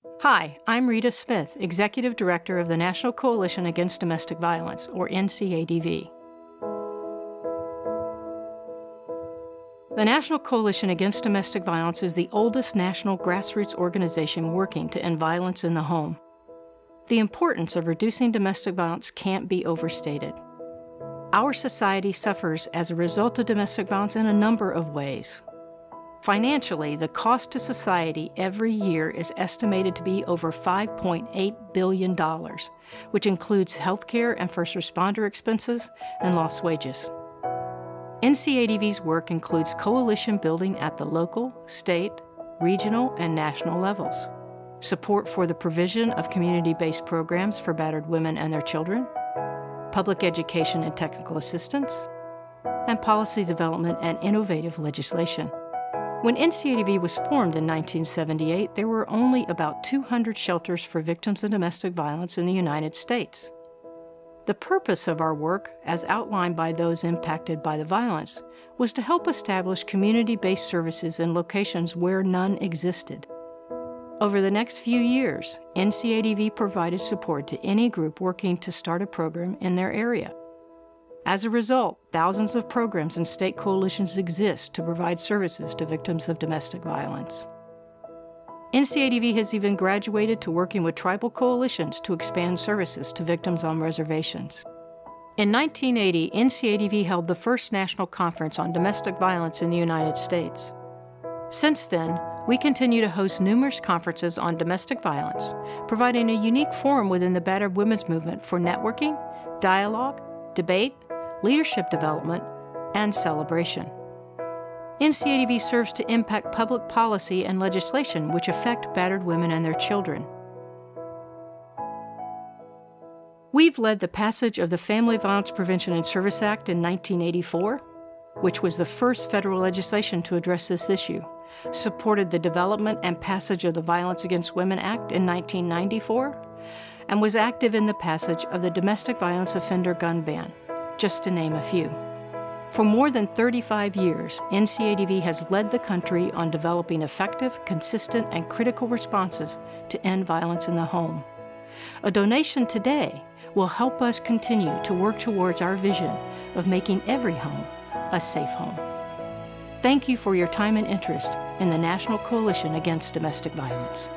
Hi, I'm Rita Smith, Executive Director of the National Coalition Against Domestic Violence, or NCADV. The National Coalition Against Domestic Violence is the oldest national grassroots organization working to end violence in the home. The importance of reducing domestic violence can't be overstated. Our society suffers as a result of domestic violence in a number of ways. Financially, the cost to society every year is estimated to be over $5.8 billion, which includes healthcare and first responder expenses and lost wages. NCADV's work includes coalition building at the local, state, regional, and national levels, support for the provision of community-based programs for battered women and their children, public education and technical assistance, and policy development and innovative legislation. When NCADV was formed in 1978, there were only about 200 shelters for victims of domestic violence in the United States. The purpose of our work, as outlined by those impacted by the violence, was to help establish community-based services in locations where none existed. Over the next few years, NCADV provided support to any group working to start a program in their area. As a result, thousands of programs and state coalitions exist to provide services to victims of domestic violence. NCADV has even graduated to working with tribal coalitions to expand services to victims on reservations. In 1980, NCADV held the first national conference on domestic violence in the United States. Since then, we continue to host numerous conferences on domestic violence, providing a unique forum within the battered women's movement for networking, dialogue, debate, leadership development, and celebration. NCADV serves to impact public policy and legislation which affect battered women and their children. We've led the passage of the Family Violence Prevention and Service Act in 1984, which was the first federal legislation to address this issue, supported the development and passage of the Violence Against Women Act in 1994, and was active in the passage of the Domestic Violence Offender Gun Ban, just to name a few. For more than 35 years, NCADV has led the country on developing effective, consistent, and critical responses to end violence in the home. A donation today will help us continue to work towards our vision of making every home a safe home. Thank you for your time and interest in the National Coalition Against Domestic Violence.